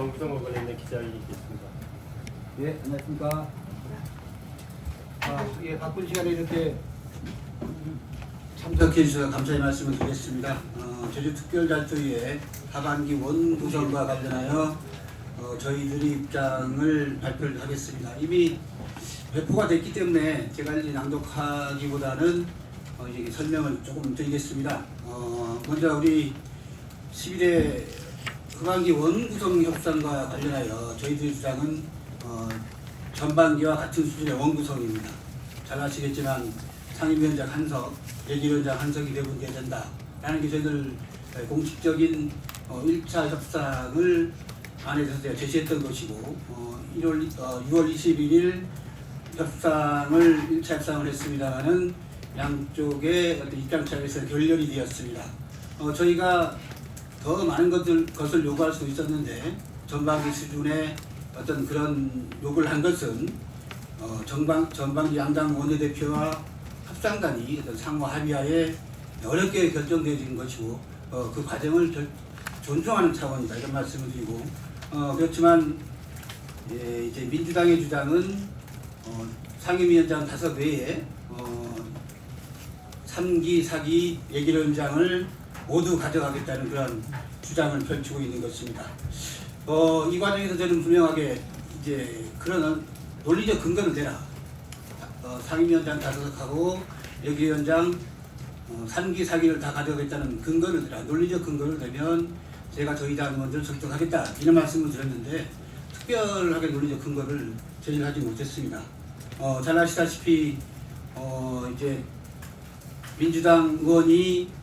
원구성과 관련된 기자회견이 있겠습니다. 예, 안녕하십니까. 바쁜 시간에 이렇게 참석해 주셔서 감사의 말씀을 드리겠습니다. 제주특별자치도의회 하반기 원구성과 관련하여 저희들이 입장을 발표를 하겠습니다. 이미 배포가 됐기 때문에 제가 이제 낭독하기보다는 이제 설명을 조금 드리겠습니다. 먼저 우리 11회 하반기 원구성 협상과 관련하여 저희들의 주장은 전반기와 같은 수준의 원구성입니다. 잘 아시겠지만 상임위원장 한석, 예결위원장 한석이 배분돼야 된다 라는 게 저희들 공식적인 1차 협상을 안에서 제가 제시했던 것이고 6월 21일 협상을 1차 협상을 했습니다마는 양쪽의 어떤 입장 차이에서 결렬이 되었습니다. 저희가 더 많은 것을 요구할 수 있었는데 전반기 수준의 어떤 그런 요구를 한 것은 전반기 양당 원내대표와 협상단이 어떤 상호 합의하에 어렵게 결정되어진 것이고 그 과정을 존중하는 차원이다 이런 말씀을 드리고 그렇지만 이제 민주당의 주장은 상임위원장 5 외에 3기, 4기 예결위원장을 모두 가져가겠다는 그런 주장을 펼치고 있는 것입니다. 이 과정에서 저는 분명하게 이제 그런 논리적 근거를 대라. 상임위원장 5하고 예결위원장 3기, 4기를 다 가져가겠다는 근거를 대라. 논리적 근거를 대면 제가 저희 당 의원들을 설득하겠다 이런 말씀을 드렸는데 특별하게 논리적 근거를 제시하지 못했습니다. 잘 아시다시피 이제 민주당 의원이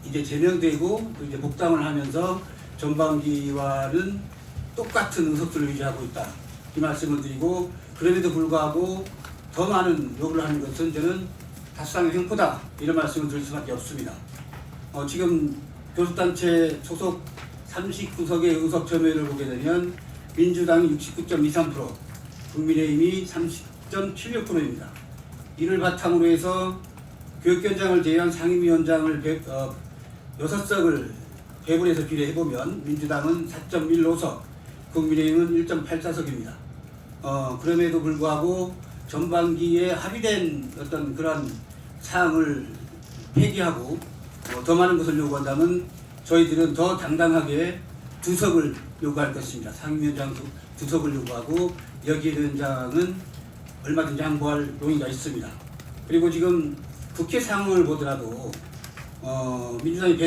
이제 제명되고 또 이제 복당을 하면서 전반기와는 똑같은 의석수를 유지하고 있다 이 말씀을 드리고 그럼에도 불구하고 더 많은 요구를 하는 것은 저는 다수당의 횡포다 이런 말씀을 드릴 수밖에 없습니다. 지금 교섭단체 소속 39석의 의석 점유율을 보게 되면 민주당이 69.23%, 국민의힘이 30.76%입니다. 이를 바탕으로 해서 교육위원장을 제외한 상임위원장을 6석을 배분해서 비례해보면 민주당은 4.15석, 국민의힘은 1.84석입니다. 그럼에도 불구하고 전반기에 합의된 어떤 그런 사항을 폐기하고 더 많은 것을 요구한다면 저희들은 더 당당하게 2석을 요구할 것입니다. 상임위원장 2석을 요구하고 예결위원장은 얼마든지 양보할 용의가 있습니다. 그리고 지금 국회 상황을 보더라도 민주당이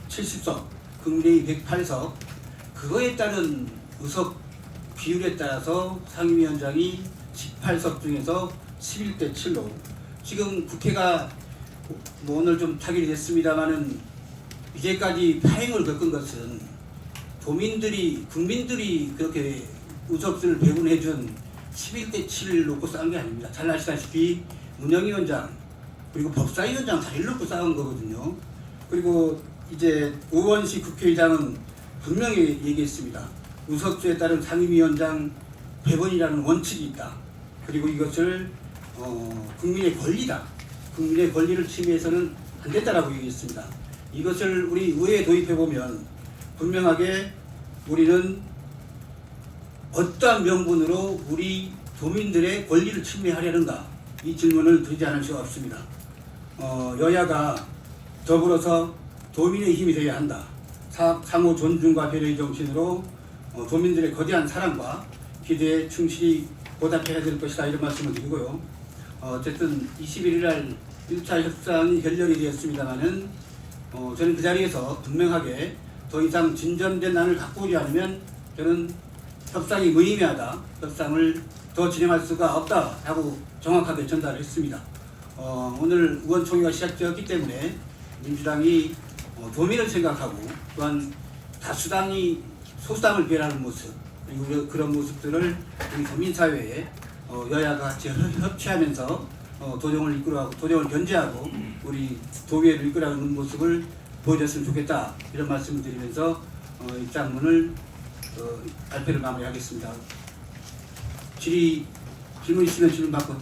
170석, 국민의힘이 108석 그거에 따른 의석 비율에 따라서 상임위원장이 18석 중에서 11대 7로 지금 국회가 오늘 좀 타결이 됐습니다마는 이제까지 파행을 겪은 것은 국민들이 그렇게 의석수를 배분해준 11대 7을 놓고 싸운 게 아닙니다. 잘 아시다시피 운영위원장 그리고 법사위원장 다 놓고 싸운 거거든요. 그리고 이제 오원식 국회의장은 분명히 얘기했습니다. 의석수에 따른 상임위원장 배분이라는 원칙이 있다. 그리고 이것을 국민의 권리다. 국민의 권리를 침해해서는 안 된다라고 얘기했습니다. 이것을 우리 의회에 도입해보면 분명하게 우리는 어떠한 명분으로 우리 도민들의 권리를 침해하려는가 이 질문을 드리지 않을 수가 없습니다. 여야가 더불어서 도민의 힘이 되어야 한다. 상호 존중과 배려의 정신으로 도민들의 거대한 사랑과 기대에 충실히 보답해야 될 것이다 이런 말씀을 드리고요. 어쨌든 21일 날 1차 협상이 결렬이 되었습니다마는 저는 그 자리에서 분명하게 더 이상 진전된 안을 갖고 오지 않으면 저는 협상이 무의미하다. 협상을 더 진행할 수가 없다 하고 정확하게 전달을 했습니다. 오늘 의원총회가 시작되었기 때문에 민주당이 도민을 생각하고 또한 다수당이 소수당을 배려하는 모습 그리고 그런 모습들을 우리 국민사회에 여야가 같이 협치하면서 도정을 견제하고 우리 도의회를 이끌어가는 모습을 보여줬으면 좋겠다 이런 말씀을 드리면서 입장문을 발표를 마무리하겠습니다. 질문 있으면 질문 받고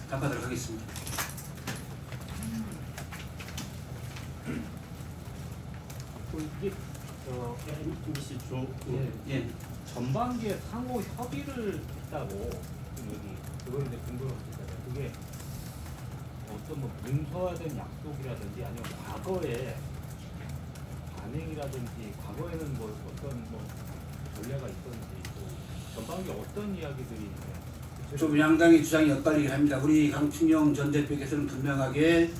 답하도록 하겠습니다. MBC 조 예. 전반기에 상호 협의를 했다고 지금 여기 그걸 이제 근거로 하셨잖아요. 그게 어떤 뭐 문서화된 약속이라든지 아니면 과거에 반행이라든지 과거에는 뭐 어떤 뭐 전례가 있었는지 또 전반기에 어떤 이야기들이 좀 양당의 주장이 엇갈리긴 합니다. 우리 강충영 전 대표께서는 분명하게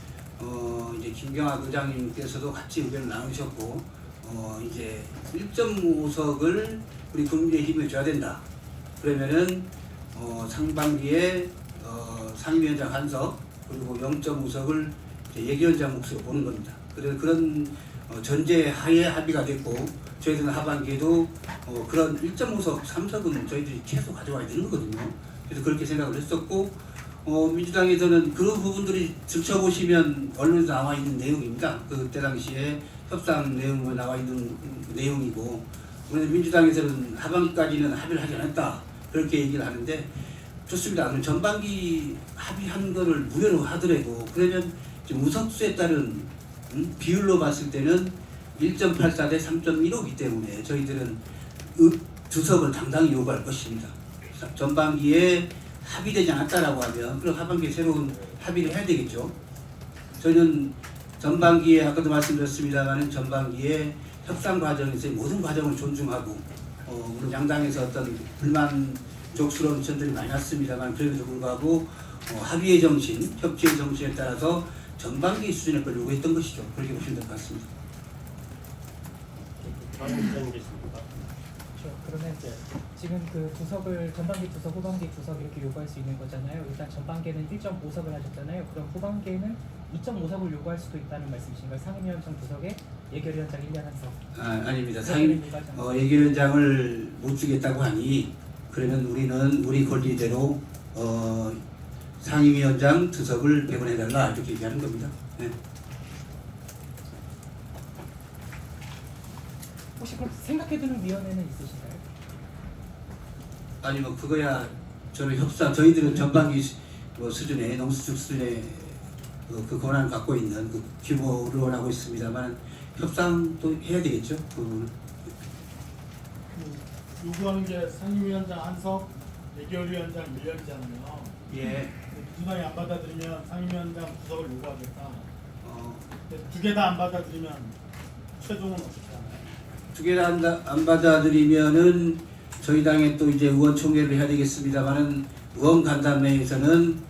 이제 김경학 의장님께서도 같이 의견을 나누셨고 이제 1.5석을 우리 국민의힘에 줘야 된다. 그러면은 상반기에 상임위원장 한석 그리고 0.5석을 예결위원장 몫으로 보는 겁니다. 그런 전제 하에 합의가 됐고 저희들은 하반기에도 그런 1.5석, 3석은 저희들이 최소 가져와야 되는 거거든요. 그래서 그렇게 생각을 했었고 민주당에서는 그런 부분들이 들춰보시면 언론에 나와 있는 내용입니다. 그때 당시에 협상 내용으로 나와 있는 내용이고 그런데 민주당에서는 하반기까지는 합의를 하지 않았다 그렇게 얘기를 하는데 좋습니다. 그럼 전반기 합의한 거를 무효로 하더라도 그러면 지금 우석수에 따른 비율로 봤을 때는 1.84 대 3.15이기 때문에 저희들은 두 석을 당당히 요구할 것입니다. 전반기에 합의되지 않았다라고 하면 그럼 하반기에 새로운 합의를 해야 되겠죠. 저는 전반기에 아까도 말씀드렸습니다만 전반기에 협상 과정에서의 모든 과정을 존중하고 물론 양당에서 어떤 불만족스러운 점들이 많이 났습니다만 그럼에도 불구하고 합의의 정신, 협치의 정신에 따라서 전반기 수준의 걸 요구했던 것이죠. 그렇게 보시면 될 것 같습니다. 그렇죠. 그러면 이제 지금 그 두석을 전반기 두석, 후반기 두석 이렇게 요구할 수 있는 거잖아요. 일단 전반기에는 1.5석을 하셨잖아요. 그럼 후반기에는 2.5석을 요구할 수도 있다는 말씀이신가요? 상임위원장 두석에 예결위원장 1년 한석. 아닙니다. 예결위원장을 못 주겠다고 하니 그러면 우리는 우리 권리대로 상임위원장 두석을 배분해달라 이렇게 얘기하는 겁니다. 네. 혹시 그럼 생각해두는 위원회는 있으신가요? 아니 뭐 그거야 저는 협상 저희들은 전반기 수준의 농수축 수준의 그 권한을 갖고 있는 그 규모로 하고 있습니다만 협상도 해야 되겠죠. 그 부분은. 요구하는 게 상임위원장 한석, 예결위원장 1년이잖아요. 예. 민주당이 안 받아들이면 상임위원장 구석을 요구하겠다. 두 개 다 안 받아들이면 최종은 어떻게 하나요? 두 개 다 안 받아들이면은 저희 당에 또 이제 의원총회를 해야 되겠습니다만은 의원 간담회에서는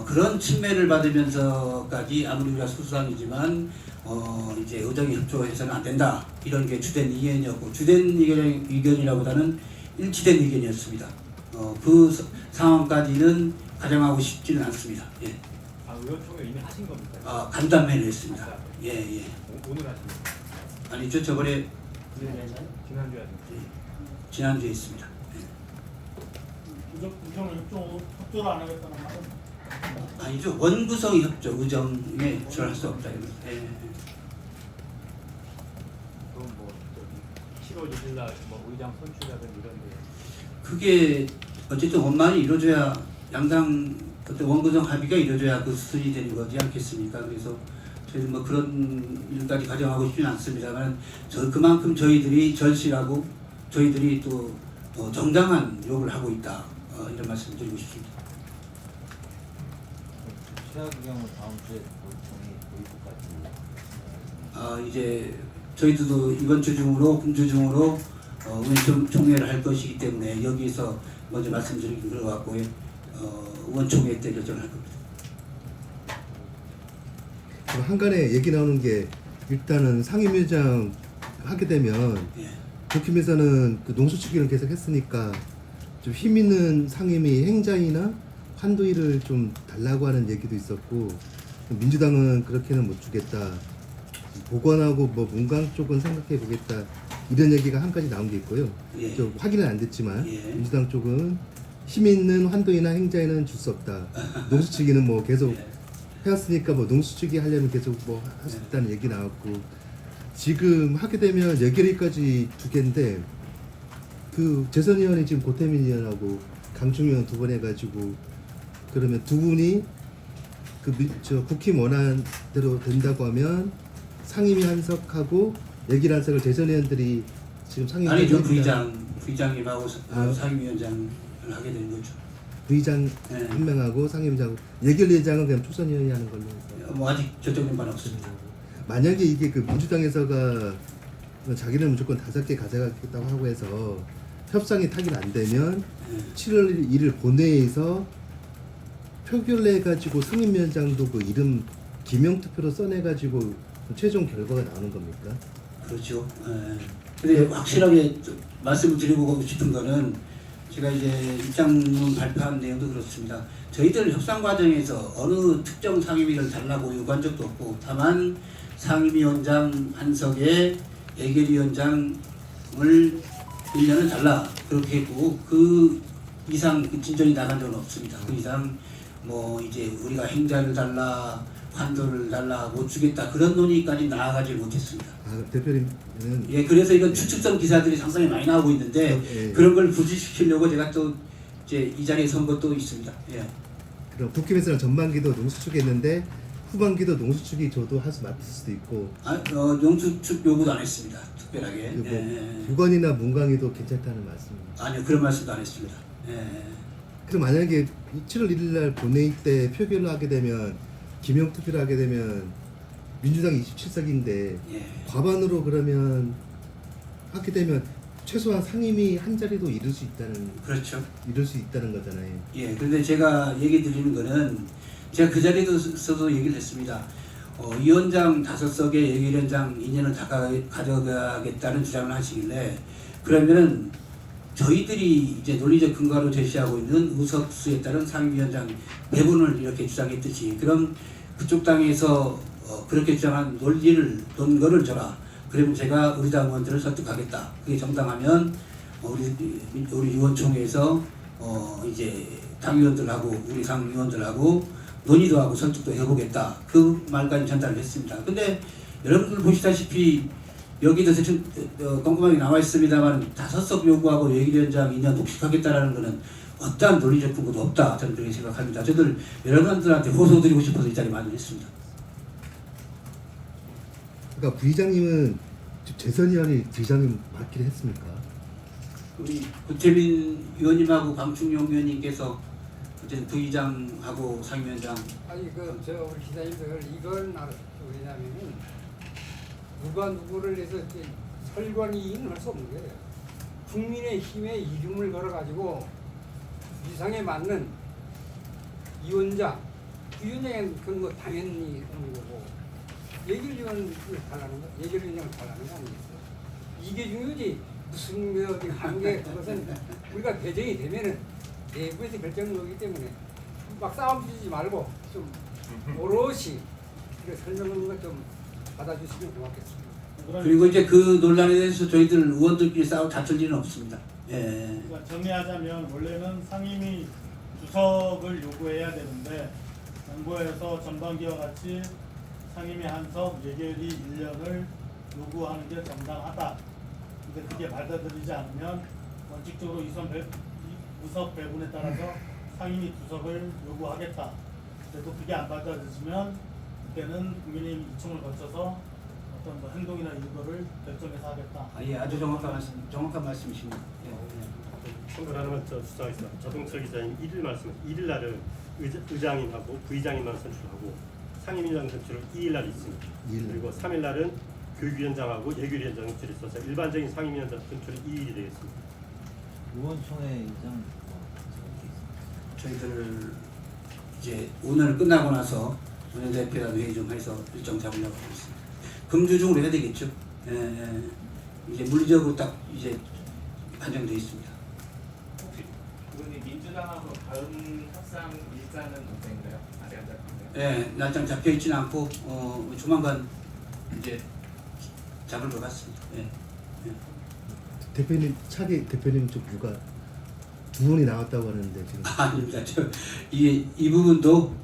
그런 친매를 받으면서까지 아무리 우리가 소수당이지만 이제 의정이 협조해서는 안 된다 이런 게 주된 의견이었고 주된 의견이라보다는 일치된 의견이었습니다. 그 상황까지는 가정하고 싶지는 않습니다. 예. 의원총회 이미 하신 겁니까? 간담회를 했습니다. 예. 오늘 하신 겁니까? 아니죠 저번에 지난주에 하신 겁니까? 지난주에 있습니다. 의정은 협조를 안 하겠다는 말은 아니죠 원구성 협조 의정에 들어갈 수 없다 이런. 예. 그럼 뭐 7월 1일 날뭐 의장 선출이라든지 이런 데 그게 어쨌든 원만히 이루어져야 양당 어떤 원구성 합의가 이루어져야 그 수준이 되는 거지 않겠습니까? 그래서 저희는 뭐 그런 일까지 가정하고 싶지는 않습니다만 그만큼 저희들이 절실하고 저희들이 또 정당한 요구를 하고 있다 이런 말씀을 드리고 싶습니다. 최악의 경우 다음 주에 도입까지. 이제 저희들도 이번 주 중으로 금주 중으로 의원총회를 할 것이기 때문에 여기서 먼저 말씀드리긴 그런 것 같고요. 의원총회 때 결정을 할 겁니다. 한간에 얘기 나오는 게 일단은 상임위원장 하게 되면 예. 국힘에서는 그 농수축기를 계속 했으니까 좀 힘 있는 상임위 행자위나 환도위를 좀 달라고 하는 얘기도 있었고 민주당은 그렇게는 못 주겠다. 보건하고 뭐 문광 쪽은 생각해 보겠다. 이런 얘기가 한 가지 나온 게 있고요. 예. 좀 확인은 안 됐지만 예. 민주당 쪽은 힘 있는 환도위나 행자위는 줄 수 없다. 농수축기는 뭐 계속 예. 해왔으니까 뭐 농수축이 하려면 계속 뭐 할 수 있다는 얘기 나왔고 지금 하게 되면 예결위까지 두 개인데 그 재선 의원이 지금 고태민 의원하고 강충 의원 두 번 해가지고 그러면 두 분이 저 국힘 원하는 대로 된다고 하면 상임위 한석하고 예결 한석을 재선 의원들이 지금 상임위 아니죠 한석이다. 부의장님하고 아. 상임위원장을 하게 되는 거죠. 부의장 네. 한 명하고 상임위장, 예결위원장은 그냥 초선의원이 하는 걸로 해서. 뭐 아직 결정된 바는 없습니다. 만약에 이게 그 민주당에서가 자기는 무조건 5개 가져가겠다고 하고 해서 협상이 타결 안 되면 네. 7월 1일 본회의에서 표결내 가지고 상임위원장도 그 이름 기명투표로 써내가지고 최종 결과가 나오는 겁니까? 그렇죠. 예. 근데 확실하게 좀 말씀을 드리고 싶은 거는 제가 이제 입장문 발표한 내용도 그렇습니다. 저희들 협상 과정에서 어느 특정 상임위를 달라고 요구한 적도 없고 다만 상임위원장 한석에 예결위원장을 1년을 달라 그렇게 했고 그 이상 그 진전이 나간 적은 없습니다. 그 이상 뭐 이제 우리가 행자를 달라 환도를 달라 못 주겠다 그런 논의까지 나아가지 못했습니다. 아, 대표님은 예, 그래서 이건 추측성 기사들이 상당히 많이 나오고 있는데 예. 그런 걸 부지시키려고 제가 또 이제 이 자리에 선 것도 있습니다. 예. 그럼 국힘에서는 전반기도 농수축이 했는데 후반기도 농수축이 저도 할 수 맡을 수도 있고 용수축 요구도 안 했습니다. 특별하게. 그리고 예. 유건이나 문광희도 괜찮다는 말씀입니다. 아니요, 그런 말씀도 안 했습니다. 예. 그럼 만약에 7월 1일 날 본회의 때 표결을 하게 되면 기명투표를 하게 되면 민주당이 27석인데 예. 과반으로 그러면 하게 되면 최소한 상임위 한 자리도 이룰 수 있다는 그렇죠. 거잖아요. 예, 그런데 제가 얘기 드리는 거는 제가 그 자리에서도 얘기를 했습니다. 위원장 5석에 예결위원장 2년을 다 가져가겠다는 주장을 하시길래 그러면은 저희들이 이제 논리적 근거로 제시하고 있는 의석수에 따른 상임위원장 배분을 이렇게 주장했듯이 그럼 그쪽 당에서 그렇게 주장한 논거를 줘라. 그러면 제가 우리 당 의원들을 설득하겠다. 그게 정당하면 우리 의원총회에서 이제 당위원들하고 우리 당위원들하고 논의도 하고 설득도 해보겠다. 그 말까지 전달을 했습니다. 근데 여러분들 보시다시피 여기도 대충 꼼꼼하게 나와 있습니다만 5석 요구하고 예결위원장 2년 독식하겠다라는 것은 어떠한 논리적 근거도 없다. 저는 그렇게 생각합니다. 저들 여러분들한테 호소드리고 싶어서 이 자리에 마련했습니다. 그러니까 부의장님은 재선위원이 부의장님 맡기로 했습니까? 우리 구태민 의원님하고 강충용 의원님께서 어쨌든 부의장하고 상임위원장 아니 우리 기자님들 이건 알았어요. 왜냐하면은 누가 누구를 해서 설관위는 할 수 없는 거예요. 국민의힘의 이름을 걸어가지고 위상에 맞는 위원장, 위원장은 그건 뭐 당연히 하는 거고 예결위원을 달라는 거, 예결위원장을 달라는 거 아니겠어요? 이게 중요하지 무슨 어디 하는 게 그것은 우리가 배정이 되면은 내부에서 결정이 오기 때문에 막 싸움 주지 말고 좀 오롯이 설명하는 것 좀 받아주시면 고맙겠습니다. 그리고 이제 그 논란에 대해서 저희들 의원들끼리 싸워 다툴 일은 없습니다. 예. 그러니까 정리하자면 원래는 상임위 주석을 요구해야 되는데 정부에서 전반기와 같이 상임위 한석 예결위 1년을 요구하는 게 정당하다. 근데 그게 받아들이지 않으면 원칙적으로 의석 배분에 따라서 상임위 2석을 요구하겠다. 그래도 그게 안 받아들이면 그때는 국민의힘 이총을 거쳐서 어떤 뭐 행동이나 이거를 결정해서 하겠다. 예, 아주 정확한 말씀이십니다. 예. 참고로 하나만 주장하겠습니다. 조동철 기자님 1일 날은 의장님하고 부의장님만 선출하고 상임위원장 선출을 2일 날 있습니다. 그리고 3일 날은 교육위원장하고 예결위원장 선출이 있어서 일반적인 상임위원장 선출이 2일이 되겠습니다. 의원총회 일정 저희들 이제 오늘 끝나고 나서 원내대표랑 회의 좀 해서 일정 잡으려고 하고 있습니다. 금주 중으로 해야 되겠죠. 예. 이제 물리적으로 딱 이제 한정되어 있습니다. 혹시 그분이 민주당하고 다음 협상 일자는 언제인가요? 아직 안 잡혔나요? 예, 날짜 잡혀 있지는 않고 조만간 이제 잡을 것 같습니다. 예. 예. 대표님 차기 대표님 쪽 누가 두 분이 나왔다고 하는데 지금 아닙니다. 이 부분도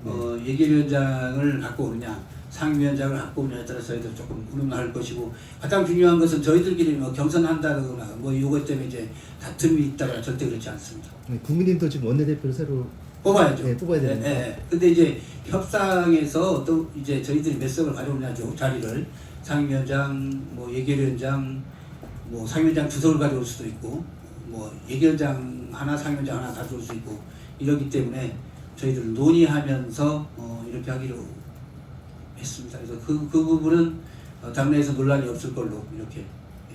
예결위원장을 갖고 오느냐 상임위원장을 갖고 오느냐에 따라서 저희들 조금 운운할 것이고 가장 중요한 것은 저희들끼리 뭐 경선한다거나 뭐 이것 때문에 이제 다툼이 있다거나 절대 그렇지 않습니다. 국민의힘도 지금 원내대표를 새로 뽑아야죠. 네, 뽑아야 되는데. 예. 근데 이제 협상에서 또 이제 저희들이 몇 석을 가져오냐죠. 자리를 상임위원장, 뭐 예결위원장, 뭐 상임위원장 2석을 가져올 수도 있고 뭐 예결장 하나, 상임위원장 하나 가져올 수 있고 이러기 때문에 저희들 논의하면서 이렇게 하기로 했습니다. 그래서 그 부분은 당내에서 논란이 없을 걸로 이렇게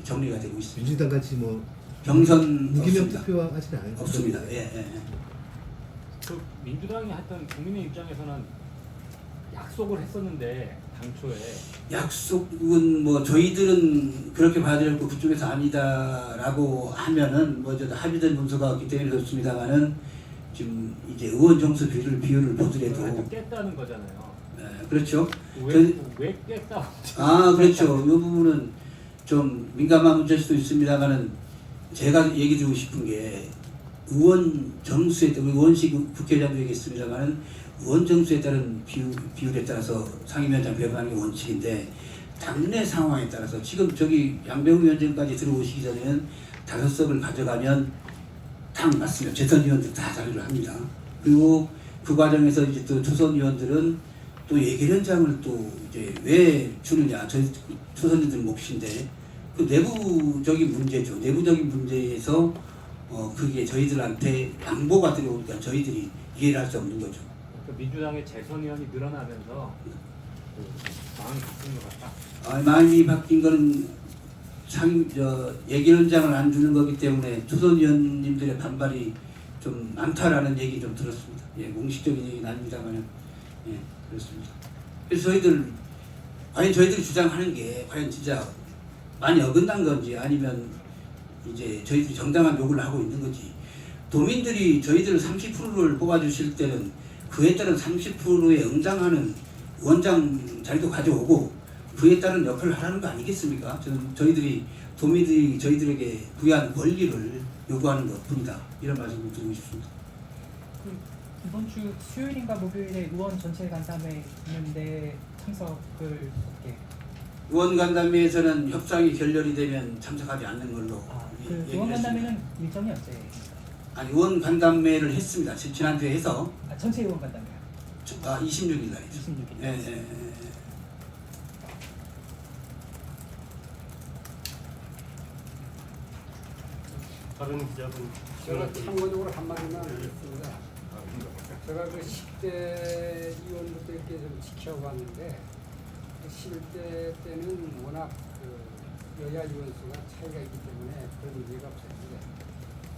정리가 되고 있습니다. 민주당 같이 뭐 경선 무기명 없습니다. 투표하지는 않을 없습니다. 예, 예. 그 민주당이 했던 국민의 입장에서는 약속을 했었는데 당초에 약속은 뭐 저희들은 그렇게 봐야 되고 그쪽에서 아니다라고 하면은 뭐 저도 합의된 문서가 없기 때문에 그렇습니다만은 지금 이제 의원 정수 비율을 보더라도 하여튼 깼다는 거잖아요. 그렇죠. 왜 깼다? 아 그렇죠. 이 부분은 좀 민감한 문제일 수도 있습니다만은 제가 얘기 드리고 싶은 게 의원 정수에 따라 의원식 국회의장도 얘기했습니다만은 의원 정수에 따른 비율에 따라서 상임위원장 배분하는 게 원칙인데 당내 상황에 따라서 지금 저기 양병우 위원장까지 들어오시기 전에는 5석을 가져가면 당 맞습니다. 재선 의원들 다 자료를 합니다. 그리고 그 과정에서 이제 또 초선 의원들은 또 예결위원장을 또 이제 왜 주느냐 저희 초선 의원들 몫인데 그 내부적인 문제죠. 내부적인 문제에서 그게 저희들한테 양보가 들어오니까 저희들이 이해를 할 수 없는 거죠. 그 민주당의 재선 의원이 늘어나면서 그 마음이 바뀐 것 같다. 마음이 바뀐 거는 예결위원장을 안 주는 거기 때문에 초선 의원님들의 반발이 좀 많다라는 얘기 좀 들었습니다. 예, 공식적인 얘기는 아닙니다만, 예, 그렇습니다. 그래서 과연 저희들이 주장하는 게 과연 진짜 많이 어긋난 건지 아니면 이제 저희들이 정당한 요구를 하고 있는 건지 도민들이 저희들 30%를 뽑아주실 때는 그에 따른 30%에 응당하는 원장 자리도 가져오고 그에 따른 역할을 하라는 거 아니겠습니까? 저는 도민들이 저희들에게 부여한 권리를 요구하는 것뿐이다. 이런 말씀을 드리고 싶습니다. 이번 주 수요일인가 목요일에 의원 전체 간담회 있는데 참석을 어떻게? 의원 간담회에서는 협상이 결렬이 되면 참석하지 않는 걸로 그 얘기를 의원 했습니다. 간담회는 일정이 언제? 아니 의원 간담회를 했습니다. 지난주에 해서 전체 의원 간담회요. 26일 날이죠. 26일. 예, 예, 예. 다른 기자분 제가 참고적으로 한마디만 하겠습니다. 제가 그 10대 의원부터 이렇게 좀 지켜봤는데 그 11대 때는 워낙 그 여야 의원 수가 차이가 있기 때문에 그런 문제가 없었는데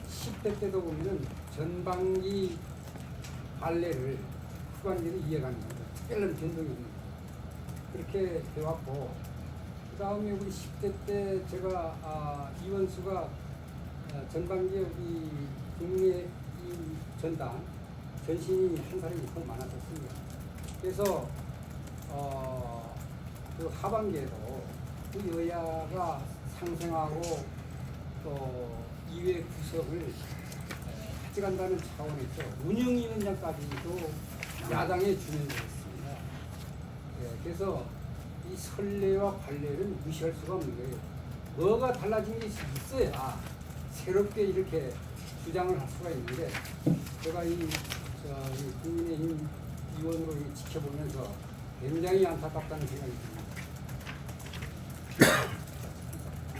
10대 때도 보면은 전반기 관례를 후반기로 이해가는 겁니다. 특별한 변동이 없는 거예요. 그렇게 되었고 그 다음에 우리 10대 때 제가 의원 수가 전반기에 우리 국민의힘 전당 전신이 한 사람이 더 많았었습니다. 그래서 그 하반기에도 그 여야가 상생하고 또 이외 구석을 가져간다는 차원에서 운영위원장까지도 야당에 주는 것입니다. 그래서 이 선례와 관례를 무시할 수가 없는 거예요. 뭐가 달라진 게 있어야 새롭게 이렇게 주장을 할 수가 있는데 제가 이 국민의힘 의원으로 지켜보면서 굉장히 안타깝다는 생각이 듭니다.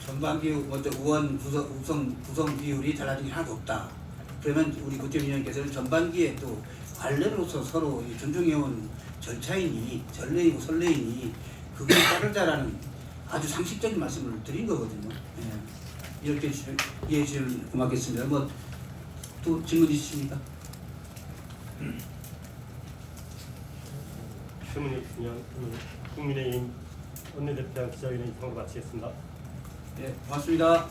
전반기 먼저 의원 구성 비율이 달라진 게 하나도 없다. 그러면 우리 국회의원님께서는 전반기에 또 관례로서 서로 존중해온 절차이니 전례이고 선례이니 그걸 따르자라는 아주 상식적인 말씀을 드린 거거든요. 예. 이렇게 이해해 주시면 고맙겠습니다. 뭐 또 질문 있으십니까? 질문이 없으면 국민의힘 원내대표랑 기자회견 이상으로 마치겠습니다. 네, 고맙습니다.